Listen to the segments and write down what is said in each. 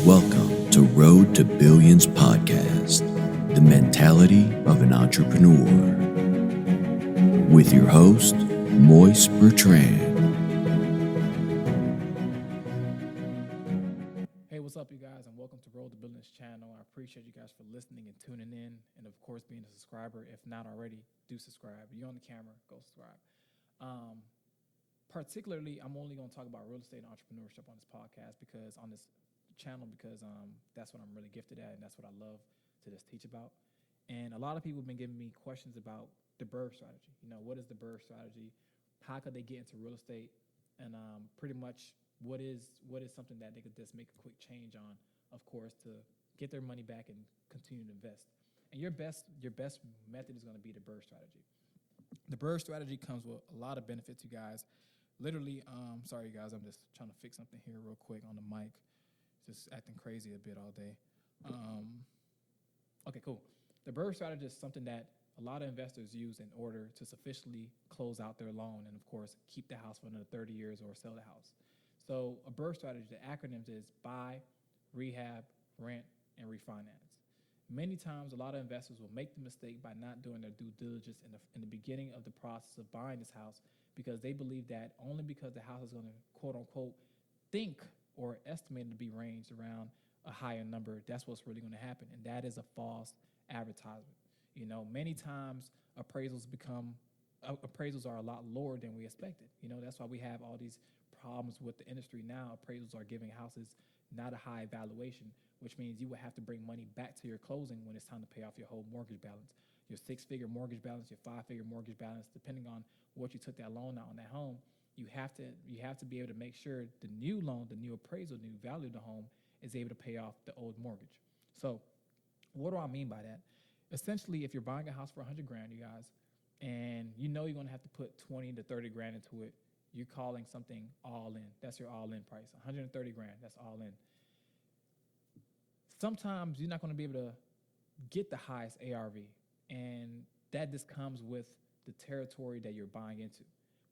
Welcome to Road to Billions podcast, the mentality of an entrepreneur. With your host, Moise Bertrand. Hey, what's up, you guys, and welcome to Road to Billions channel. I appreciate you guys for listening and tuning in, and of course, being a subscriber. If not already, do subscribe. You're on the camera, go subscribe. Particularly, I'm only going to talk about real estate and entrepreneurship on this podcast because that's what I'm really gifted at, and that's what I love to just teach about. And a lot of people have been giving me questions about the BRRRR strategy. You know, what is the BRRRR strategy? How could they get into real estate? And pretty much what is something that they could just make a quick change on, of course, to get their money back and continue to invest. And your best method is going to be the BRRRR strategy. The BRRRR strategy comes with a lot of benefits, you guys. Literally, sorry, you guys, I'm just trying to fix something here real quick on the mic. Just acting crazy a bit all day. Okay, cool. The BRRRR strategy is something that a lot of investors use in order to sufficiently close out their loan and, of course, keep the house for another 30 years or sell the house. So a BRRRR strategy, the acronyms is buy, rehab, rent, and refinance. Many times, a lot of investors will make the mistake by not doing their due diligence in the beginning of the process of buying this house because they believe that only because the house is going to, quote unquote, think or estimated to be ranged around a higher number, that's what's really going to happen. And that is a false advertisement. You know, many times appraisals are a lot lower than we expected. You know, that's why we have all these problems with the industry now. Appraisals are giving houses not a high valuation, which means you would have to bring money back to your closing when it's time to pay off your whole mortgage balance, your 6-figure mortgage balance, your 5-figure mortgage balance, depending on what you took that loan out on that home. You have to be able to make sure the new loan, the new appraisal, the new value of the home is able to pay off the old mortgage. So what do I mean by that? Essentially, if you're buying a house for $100,000, you guys, and you know you're going to have to put 20 to 30 grand into it, you're calling something all in. That's your all in price. 130 grand, that's all in. Sometimes you're not going to be able to get the highest ARV, and that just comes with the territory that you're buying into.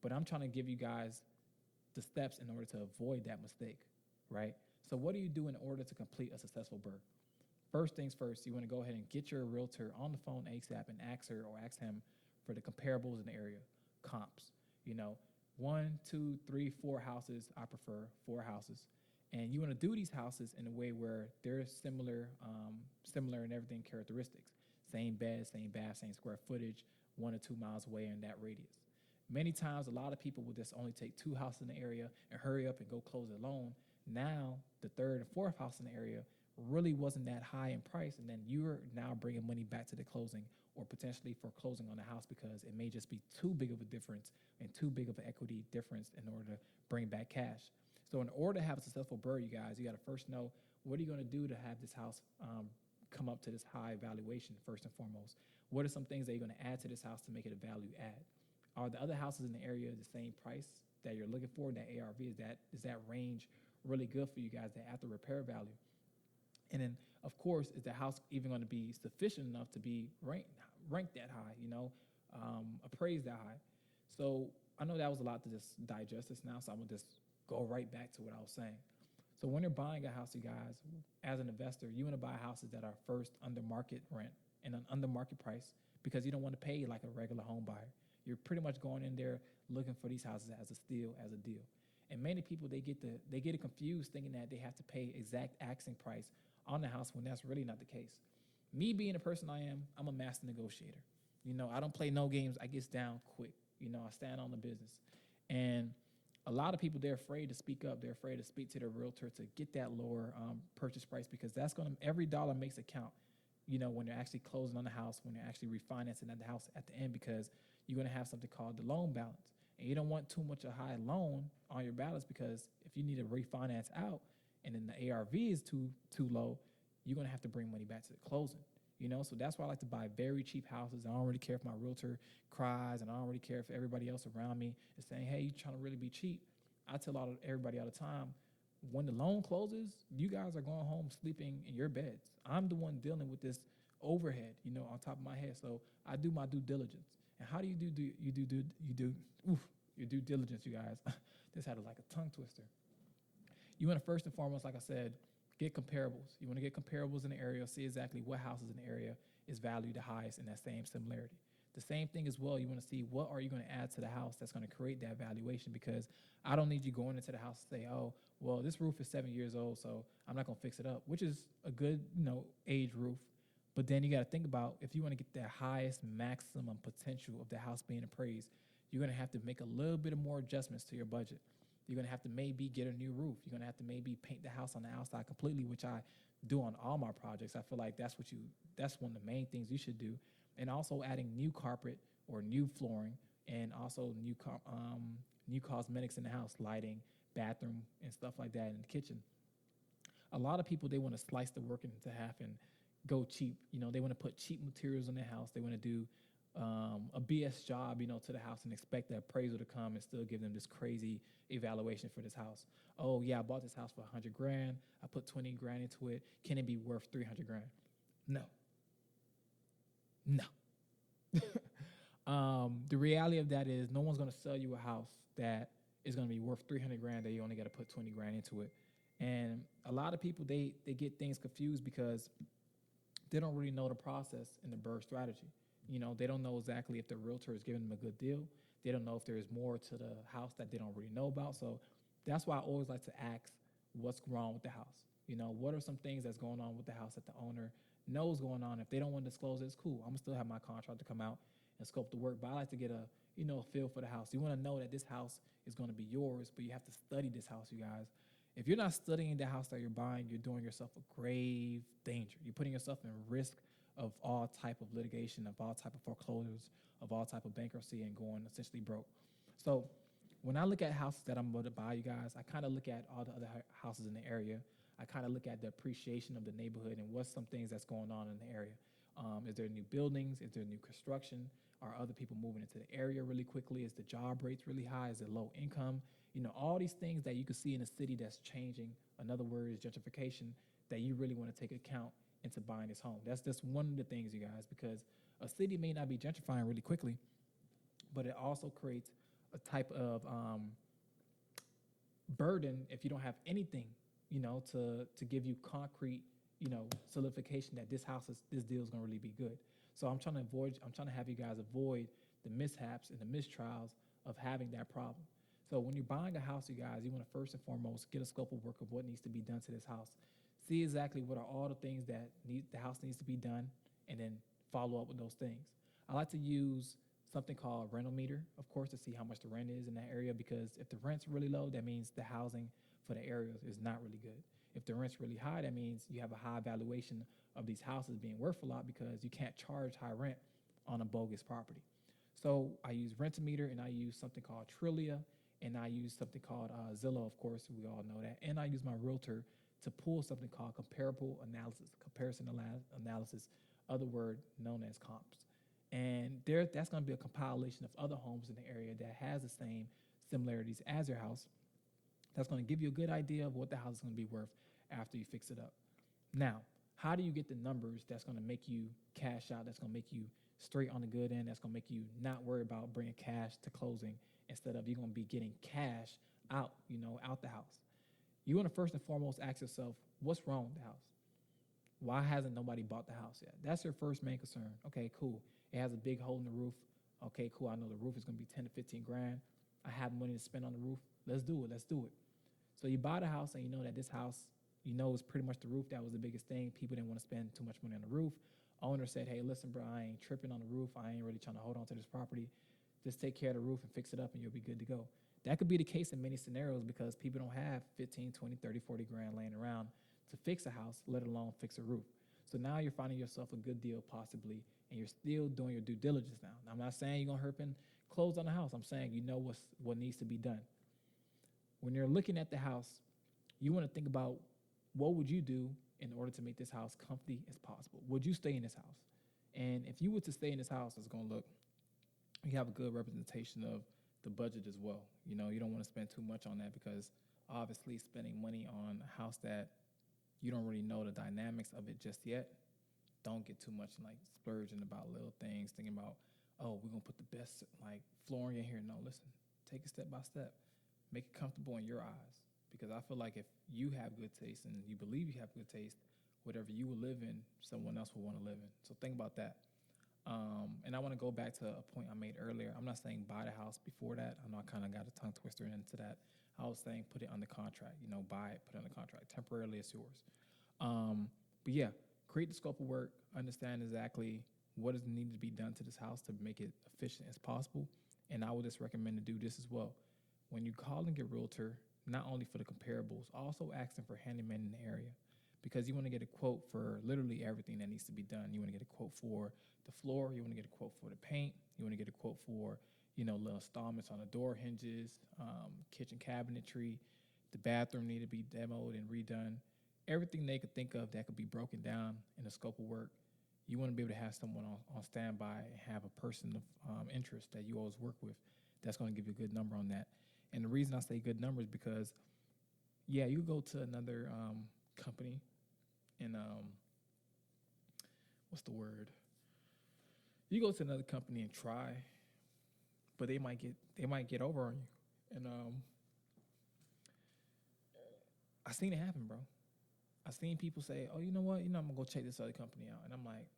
But I'm trying to give you guys the steps in order to avoid that mistake, right? So what do you do in order to complete a successful BRRRR? First things first, you want to go ahead and get your realtor on the phone ASAP and ask her or ask him for the comparables in the area, comps. You know, 1, 2, 3, 4 houses. I prefer 4 houses. And you want to do these houses in a way where they're similar in everything characteristics. Same bed, same bath, same square footage, 1 or 2 miles away in that radius. Many times, a lot of people will just only take 2 houses in the area and hurry up and go close their loan. Now, the 3rd and 4th house in the area really wasn't that high in price, and then you're now bringing money back to the closing or potentially foreclosing on the house because it may just be too big of a difference and too big of an equity difference in order to bring back cash. So in order to have a successful BRRRR, you guys, you got to first know what are you going to do to have this house come up to this high valuation first and foremost. What are some things that you're going to add to this house to make it a value add? Are the other houses in the area the same price that you're looking for? That ARV, is that range really good for you guys, that after repair value? And then, of course, is the house even going to be sufficient enough to be ranked that high, you know, appraised that high? So I know that was a lot to just digest this now, so I'm going to just go right back to what I was saying. So when you're buying a house, you guys, as an investor, you want to buy houses that are first under market rent and an under market price because you don't want to pay like a regular home buyer. You're pretty much going in there looking for these houses as a steal, as a deal. And many people, they get it confused thinking that they have to pay exact asking price on the house when that's really not the case. Me being the person I am, I'm a master negotiator. You know, I don't play no games. I get down quick. You know, I stand on the business. And a lot of people, they're afraid to speak up. They're afraid to speak to their realtor to get that lower purchase price because every dollar makes it count, you know, when they're actually closing on the house, when they're actually refinancing at the house at the end, because you're going to have something called the loan balance. And you don't want too much a high loan on your balance because if you need to refinance out and then the ARV is too low, you're going to have to bring money back to the closing. You know, so that's why I like to buy very cheap houses. I don't really care if my realtor cries, and I don't really care if everybody else around me is saying, hey, you're trying to really be cheap. I tell everybody all the time, when the loan closes, you guys are going home sleeping in your beds. I'm the one dealing with this overhead, you know, on top of my head. So I do my due diligence. And how do you do your due diligence, you guys? This had like a tongue twister. You want to first and foremost, like I said, Get comparables. You want to get comparables in the area, see exactly what houses in the area is valued the highest in that same similarity. The same thing as well, you want to see what are you going to add to the house that's going to create that valuation, because I don't need you going into the house and say, oh, well, this roof is 7 years old, so I'm not going to fix it up, which is a good, age roof. But then you got to think about, if you want to get the highest maximum potential of the house being appraised, you're going to have to make a little bit of more adjustments to your budget. You're going to have to maybe get a new roof. You're going to have to maybe paint the house on the outside completely, which I do on all my projects. I feel like that's one of the main things you should do. And also adding new carpet or new flooring, and also new cosmetics in the house, lighting, bathroom, and stuff like that in the kitchen. A lot of people, they want to slice the work into half and go cheap. They want to put cheap materials in their house. They want to do a BS job, to the house, and expect the appraiser to come and still give them this crazy evaluation for this house. Oh yeah, I bought this house for $100,000. I put 20 grand into it. Can it be worth 300 grand? No. The reality of that is no one's going to sell you a house that is going to be worth 300 grand that you only got to put 20 grand into it. And a lot of people, they get things confused because they don't really know the process in the BRRRR strategy. They don't know exactly if the realtor is giving them a good deal. They don't know if there's more to the house that they don't really know about. So that's why I always like to ask what's wrong with the house. What are some things that's going on with the house that the owner knows going on? If they don't want to disclose it, it's cool. I'm gonna still have my contractor come out and scope the work, but I like to get a feel for the house. You want to know that this house is going to be yours, but you have to study this house, you guys. If you're not studying the house that you're buying, you're doing yourself a grave danger. You're putting yourself in risk of all type of litigation, of all type of foreclosures, of all type of bankruptcy, and going essentially broke. So when I look at houses that I'm going to buy, you guys, I kind of look at all the other houses in the area. I kind of look at the appreciation of the neighborhood and what's some things that's going on in the area. Is there new buildings? Is there new construction? Are other people moving into the area really quickly? Is the job rates really high? Is it low income? All these things that you can see in a city that's changing. Another word is gentrification, that you really want to take account into buying this home. That's just one of the things, you guys, because a city may not be gentrifying really quickly, but it also creates a type of burden if you don't have anything, to give you concrete, solidification that this deal is going to really be good. So I'm trying to have you guys avoid the mishaps and the mistrials of having that problem. So when you're buying a house, you guys, you want to first and foremost get a scope of work of what needs to be done to this house. See exactly what are all the things that the house needs to be done, and then follow up with those things. I like to use something called rental meter, of course, to see how much the rent is in that area, because if the rent's really low, that means the housing for the area is not really good. If the rent's really high, that means you have a high valuation of these houses being worth a lot, because you can't charge high rent on a bogus property. So I use Rent-A-Meter, and I use something called Trillia, and I use something called Zillow, of course, we all know that, and I use my realtor to pull something called comparison analysis, other word known as comps. And that's going to be a compilation of other homes in the area that has the same similarities as your house. That's going to give you a good idea of what the house is going to be worth after you fix it up. Now, how do you get the numbers that's going to make you cash out, that's going to make you straight on the good end, that's going to make you not worry about bringing cash to closing, instead of you're going to be getting cash out, out the house? You want to first and foremost ask yourself, what's wrong with the house? Why hasn't nobody bought the house yet? That's your first main concern. Okay, cool. It has a big hole in the roof. Okay, cool. I know the roof is going to be 10 to 15 grand. I have money to spend on the roof. Let's do it. So you buy the house, and you know that this house, is pretty much the roof. That was the biggest thing. People didn't want to spend too much money on the roof. Owner said, hey, listen, bro, I ain't tripping on the roof. I ain't really trying to hold on to this property. Just take care of the roof and fix it up, and you'll be good to go. That could be the case in many scenarios, because people don't have 15, 20, 30, 40 grand laying around to fix a house, let alone fix a roof. So now you're finding yourself a good deal possibly, and you're still doing your due diligence now. I'm not saying you're going to hurp and close on the house. I'm saying what needs to be done. When you're looking at the house, you want to think about, what would you do in order to make this house comfy as possible? Would you stay in this house? And if you were to stay in this house, it's going to look, you have a good representation of the budget as well. You don't want to spend too much on that, because obviously spending money on a house that you don't really know the dynamics of it just yet, don't get too much like splurging about little things, thinking about, oh, we're going to put the best like flooring in here. No, listen, take it step by step. Make it comfortable in your eyes. because I feel like if you have good taste and you believe you have good taste, whatever you will live in, someone else will want to live in. So think about that. And I want to go back to a point I made earlier. I'm not saying buy the house before that. I know I kind of got a tongue twister into that. I was saying put it under contract. Buy it, put it under contract. Temporarily, it's yours. But yeah, create the scope of work. Understand exactly what is needed to be done to this house to make it efficient as possible. And I would just recommend to do this as well. When you call and get realtor, not only for the comparables, also ask them for handyman in the area, because you want to get a quote for literally everything that needs to be done. You want to get a quote for the floor. You want to get a quote for the paint. You want to get a quote for, little installments on the door hinges, kitchen cabinetry. The bathroom need to be demoed and redone. Everything they could think of that could be broken down in the scope of work. You want to be able to have someone on standby and have a person of interest that you always work with that's going to give you a good number on that. And the reason I say good numbers because, yeah, you go to another company and what's the word? You go to another company and try, but they might get over on you. And I seen it happen, bro. I seen people say, "Oh, you know what? I'm gonna go check this other company out," and I'm like,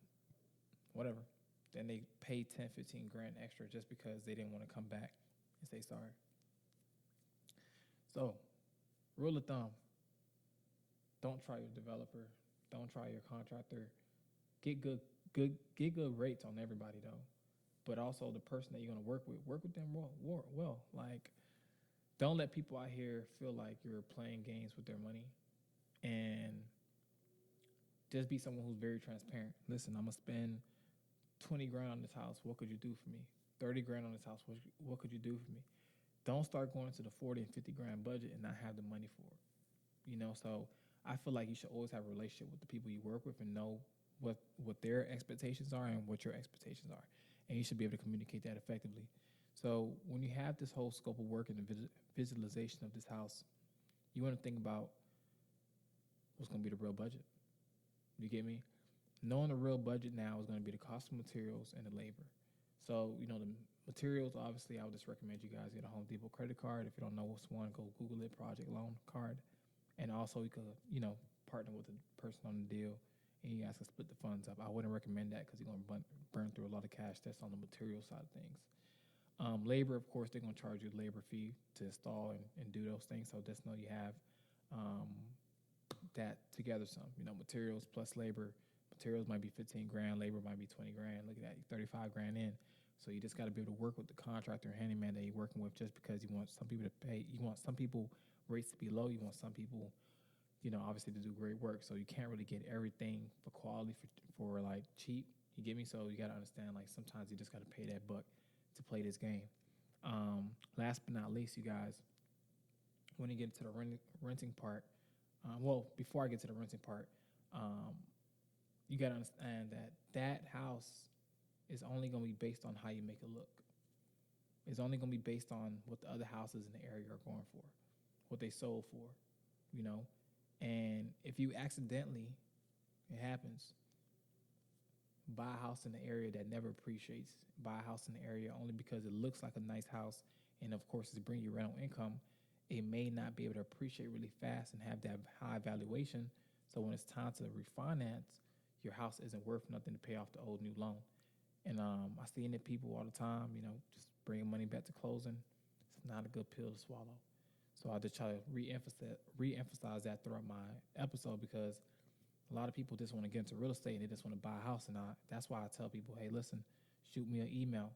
whatever. Then they pay 10, 15 grand extra just because they didn't want to come back and say sorry. So, rule of thumb: don't try your developer, don't try your contractor. Get good rates on everybody though, but also the person that you're gonna work with them well. Like, don't let people out here feel like you're playing games with their money, and just be someone who's very transparent. Listen, I'm gonna spend 20 grand on this house. What could you do for me? 30 grand on this house. What could you do for me? Don't start going to the 40 and 50 grand budget and not have the money for it. So I feel like you should always have a relationship with the people you work with and know what their expectations are and what your expectations are. And you should be able to communicate that effectively. So when you have this whole scope of work and the visualization of this house, you want to think about what's going to be the real budget. You get me? Knowing the real budget now is going to be the cost of materials and the labor. So, the materials, obviously, I would just recommend you guys get a Home Depot credit card. If you don't know what's one, go Google it, project loan card. And also you could, partner with the person on the deal and you guys can split the funds up. I wouldn't recommend that because you're going to burn through a lot of cash. That's on the material side of things. Labor, of course, they're going to charge you a labor fee to install and do those things. So just know you have that together some, materials plus labor. Materials might be 15 grand, labor might be 20 grand. Look at that, 35 grand in. So you just got to be able to work with the contractor or handyman that you're working with just because you want some people to pay. You want some people rates to be low. You want some people, obviously to do great work. So you can't really get everything for quality for like cheap. You get me? So you got to understand, like, sometimes you just got to pay that buck to play this game. Last but not least, you guys, when you get to the renting part, before I get to the renting part, you got to understand that house is only going to be based on how you make it look. It's only going to be based on what the other houses in the area are going for, what they sold for, And if you accidentally, it happens, buy a house in the area that never appreciates, buy a house in the area only because it looks like a nice house, and of course it's bringing you rental income, it may not be able to appreciate really fast and have that high valuation. So when it's time to refinance, your house isn't worth nothing to pay off the old new loan. And I see it people all the time, just bringing money back to closing. It's not a good pill to swallow. So I just try to re-emphasize that throughout my episode because a lot of people just want to get into real estate and they just want to buy a house. And that's why I tell people, hey, listen, shoot me an email,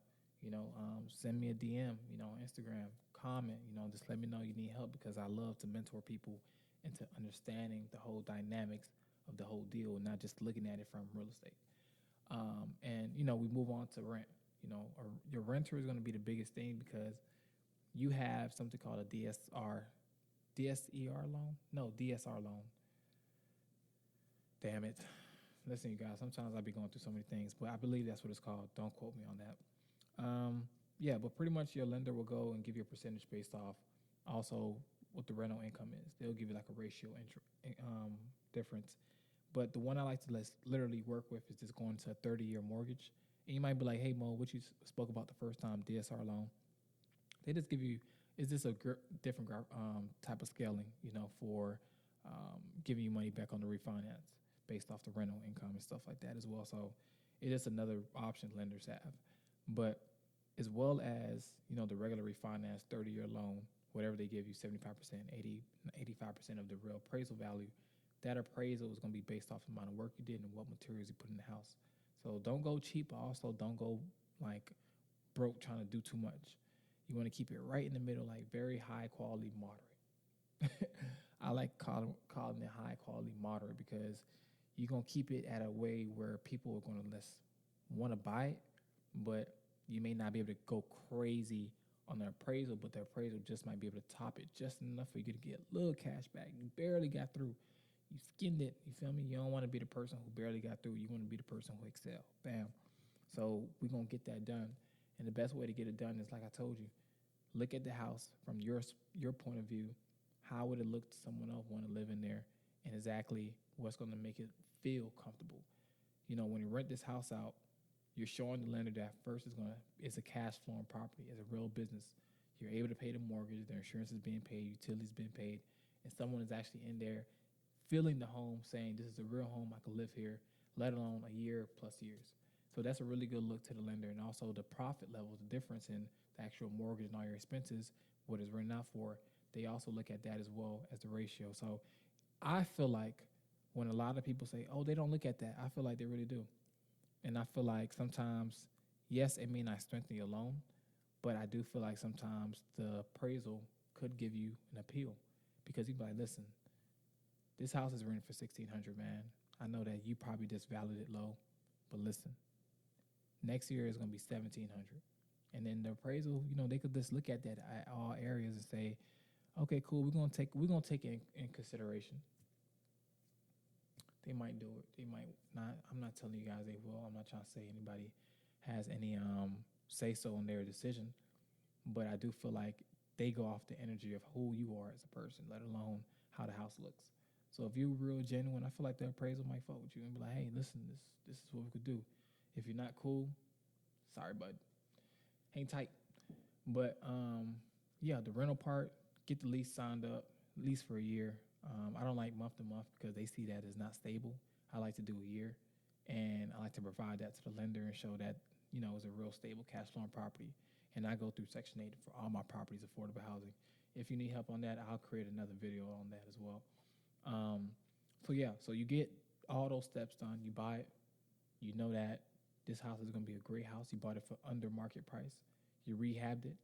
send me a DM, on Instagram, comment, just let me know you need help because I love to mentor people into understanding the whole dynamics of the whole deal and not just looking at it from real estate. And we move on to rent. Your renter is going to be the biggest thing because you have something called a DSER loan. No, DSR loan. Damn it. Listen, you guys, sometimes I be going through so many things, but I believe that's what it's called. Don't quote me on that. But pretty much your lender will go and give you a percentage based off also what the rental income is. They'll give you like a ratio difference. But the one I like to literally work with is just going to a 30-year mortgage. And you might be like, hey, Mo, what you spoke about the first time, DSR loan. They just give you, is this a different type of scaling, for giving you money back on the refinance based off the rental income and stuff like that as well. So it is another option lenders have. But as well as, the regular refinance 30-year loan, whatever they give you, 75%, 80, 85% of the real appraisal value, that appraisal is going to be based off the amount of work you did and what materials you put in the house. So don't go cheap, but also don't go like broke trying to do too much. You want to keep it right in the middle, like very high quality, moderate. I like calling it high quality, moderate, because you're going to keep it at a way where people are going to want to buy it, but you may not be able to go crazy on the appraisal, but the appraisal just might be able to top it just enough for you to get a little cash back. You barely got through. You skinned it. You feel me? You don't want to be the person who barely got through. You want to be the person who excel. Bam. So we're going to get that done. And the best way to get it done is, like I told you, look at the house from your point of view. How would it look to someone else want to live in there, and exactly what's going to make it feel comfortable. When you rent this house out, you're showing the lender that first it's a cash flowing property, it's a real business. You're able to pay the mortgage, the insurance is being paid, utilities being paid, and someone is actually in there feeling the home, saying this is a real home, I could live here, let alone a year plus years. So that's a really good look to the lender. And also the profit level, the difference in the actual mortgage and all your expenses, what it's rented out for, they also look at that as well as the ratio. So I feel like when a lot of people say, oh, they don't look at that, I feel like they really do. And I feel like sometimes, yes, it may not strengthen your loan, but I do feel like sometimes the appraisal could give you an appeal, because you'd be like, listen, this house is rented for $1,600, man. I know that you probably just valued it low, but listen, next year is going to be $1,700. And then the appraisal, they could just look at that at all areas and say, okay, cool, we're gonna take it in consideration. They might do it. They might not. I'm not telling you guys they will. I'm not trying to say anybody has any say so in their decision, but I do feel like they go off the energy of who you are as a person, let alone how the house looks. So if you're real genuine, I feel like the appraisal might fuck with you and be like, hey, listen, this is what we could do. If you're not cool, sorry, bud. Hang tight. But yeah, the rental part, get the lease signed up, lease for a year. I don't like month to month because they see that as not stable. I like to do a year, and I like to provide that to the lender and show that, it's a real stable cash flowing property. And I go through Section 8 for all my properties, affordable housing. If you need help on that, I'll create another video on that as well. So you get all those steps done. You buy it. You know that this house is going to be a great house. You bought it for under market price. You rehabbed it.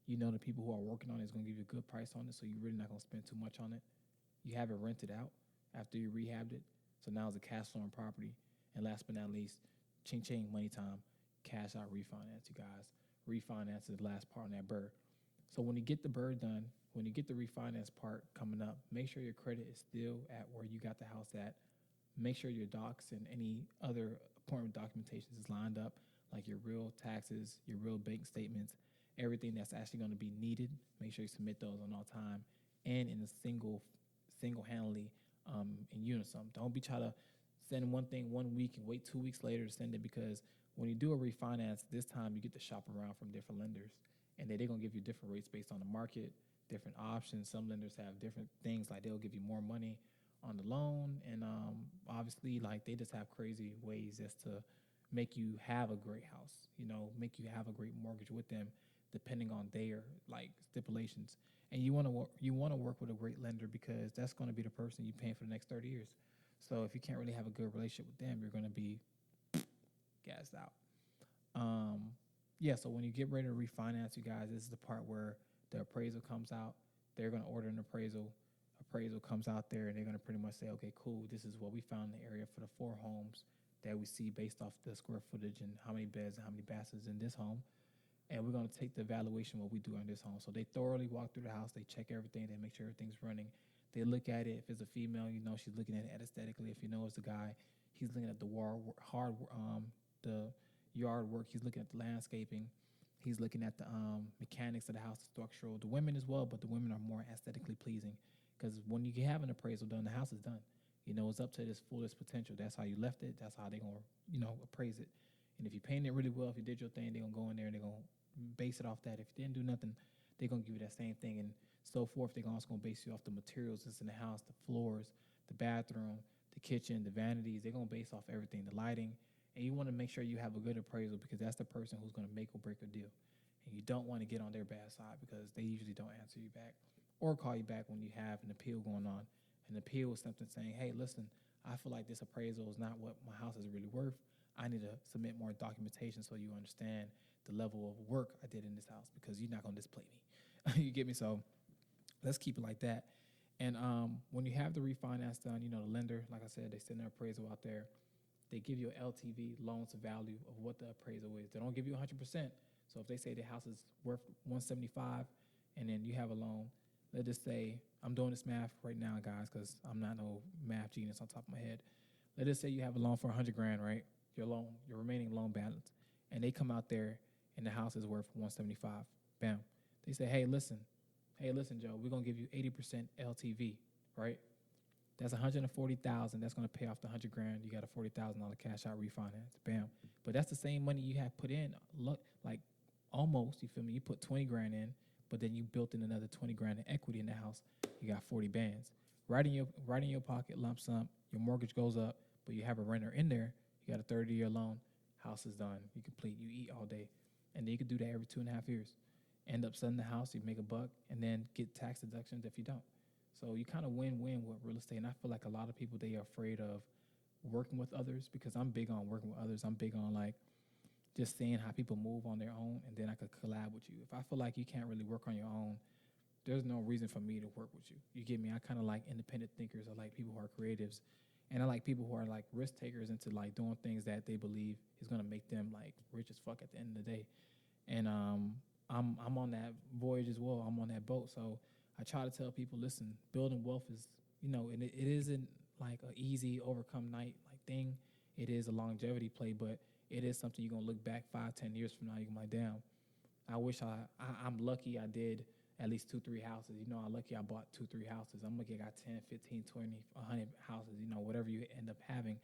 You know the people who are working on it is going to give you a good price on it, so you're really not going to spend too much on it. You have it rented out after you rehabbed it, so now it's a cash flowing property. And last but not least, ching ching, money time, cash out refinance, you guys. Refinance is the last part on that BRRRR. So when you get the BRRRR done, when you get the refinance part coming up, make sure your credit is still at where you got the house at. Make sure your docs and any other appointment documentation is lined up, like your real taxes, your real bank statements, everything that's actually going to be needed. Make sure you submit those on all time and in a single-handedly in unison. Don't be trying to send one thing 1 week and wait 2 weeks later to send it, because when you do a refinance, this time you get to shop around from different lenders, and they're going to give you different rates based on the market, different options. Some lenders have different things, like they'll give you more money on the loan, and obviously, like, they just have crazy ways as to make you have a great house, make you have a great mortgage with them, depending on their like stipulations. And you want to work with a great lender, because that's going to be the person you're paying for the next 30 years. So if you can't really have a good relationship with them, you're going to be gassed out. So when you get ready to refinance, you guys, this is the part where the appraisal comes out. They're going to order an appraisal. Appraisal comes out there, and they're going to pretty much say, okay, cool, this is what we found in the area for the 4 homes that we see based off the square footage and how many beds and how many bathrooms in this home. And we're going to take the evaluation what we do on this home. So they thoroughly walk through the house. They check everything. They make sure everything's running. They look at it. If it's a female, she's looking at it aesthetically. If it's a guy, he's looking at the the yard work. He's looking at the landscaping. He's looking at the mechanics of the house, the structural. The women as well, but the women are more aesthetically pleasing, because when you have an appraisal done, the house is done. It's up to its fullest potential. That's how you left it. That's how they're going to, appraise it. And if you paint it really well, if you did your thing, they're going to go in there and they're going to base it off that. If you didn't do nothing, they're gonna give you that same thing and so forth. They're also gonna base you off the materials that's in the house, the floors, the bathroom, the kitchen, the vanities. They're gonna base off everything, the lighting, and you want to make sure you have a good appraisal because that's the person who's gonna make or break a deal. And you don't want to get on their bad side because they usually don't answer you back or call you back when you have an appeal going on. An appeal is something saying, hey, listen, I feel like this appraisal is not what my house is really worth. I need to submit more documentation so you understand the level of work I did in this house because you're not going to display me. You get me? So let's keep it like that. And when you have the refinance done, you know, the lender, like I said, they send their appraisal out there. They give you an LTV, loan to value of what the appraisal is. They don't give you 100%. So if they say the house is worth 175 and then you have a loan, let's just say, I'm doing this math right now, guys, because I'm not no math genius on top of my head. Let's just say you have a loan for 100 grand, right? Your remaining loan balance. And they come out there and the house is worth 175. Bam. They say, hey, listen, Joe, we're going to give you 80% LTV, right? That's 140,000. That's going to pay off the 100 grand. You got a $40,000 cash out refinance. Bam. But that's the same money you have put in. Look, like almost, you feel me? You put 20 grand in, but then you built in another 20 grand in equity in the house. You got 40 bands. Right in your pocket, lump sum. Your mortgage goes up, but you have a renter in there. You got a 30-year loan. House is done. You complete. You eat all day. And then you can do that every 2.5 years. End up selling the house, you make a buck, and then get tax deductions if you don't. So you kind of win-win with real estate. And I feel like a lot of people, they are afraid of working with others because I'm big on working with others. I'm big on like just seeing how people move on their own, and then I could collab with you. If I feel like you can't really work on your own, there's no reason for me to work with you. You get me? I kind of like independent thinkers. I like people who are creatives. And I like people who are like risk takers into like doing things that they believe is going to make them like rich as fuck at the end of the day. And I'm on that voyage as well. I'm on that boat. So I try to tell people, listen, building wealth is, you know, and it isn't like an easy overcome night like thing. It is a longevity play, but it is something you're going to look back 5-10 years from now. You're going to be like, damn, I wish I'm lucky I did at least 2-3 houses. You know, I'm lucky I bought 2-3 houses. I'm lucky I got 10, 15, 20, 100 houses, you know, whatever you end up having.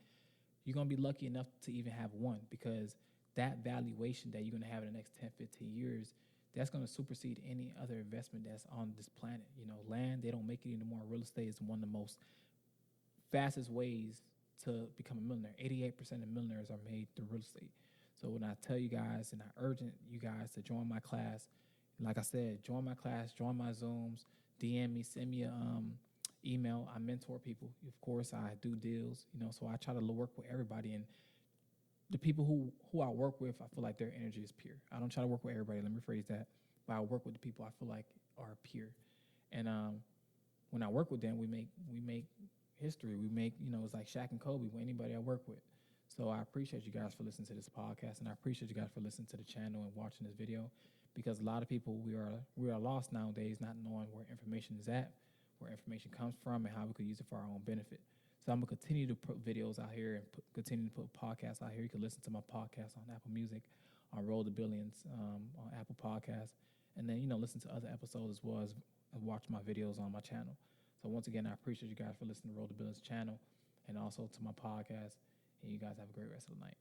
You're going to be lucky enough to even have one because that valuation that you're going to have in the next 10, 15 years, that's going to supersede any other investment that's on this planet. You know, land, they don't make it anymore. Real estate is one of the most fastest ways to become a millionaire. 88% of millionaires are made through real estate. So when I tell you guys and I urge you guys to join my class, like I said, join my class, join my Zooms, DM me, send me an email. I mentor people. Of course, I do deals, you know, so I try to work with everybody. And the people who I work with, I feel like their energy is pure. I don't try to work with everybody. Let me rephrase that. But I work with the people I feel like are pure. And when I work with them, we make history. We make, you know, it's like Shaq and Kobe with anybody I work with. So I appreciate you guys for listening to this podcast, and I appreciate you guys for listening to the channel and watching this video, because a lot of people, we are lost nowadays, not knowing where information is at, where information comes from, and how we could use it for our own benefit. So I'm gonna continue to put videos out here and continue to put podcasts out here. You can listen to my podcast on Apple Music, on Roll to Billions, on Apple Podcasts, and then, you know, listen to other episodes as well as watch my videos on my channel. So once again, I appreciate you guys for listening to Roll to Billions channel and also to my podcast. And you guys have a great rest of the night.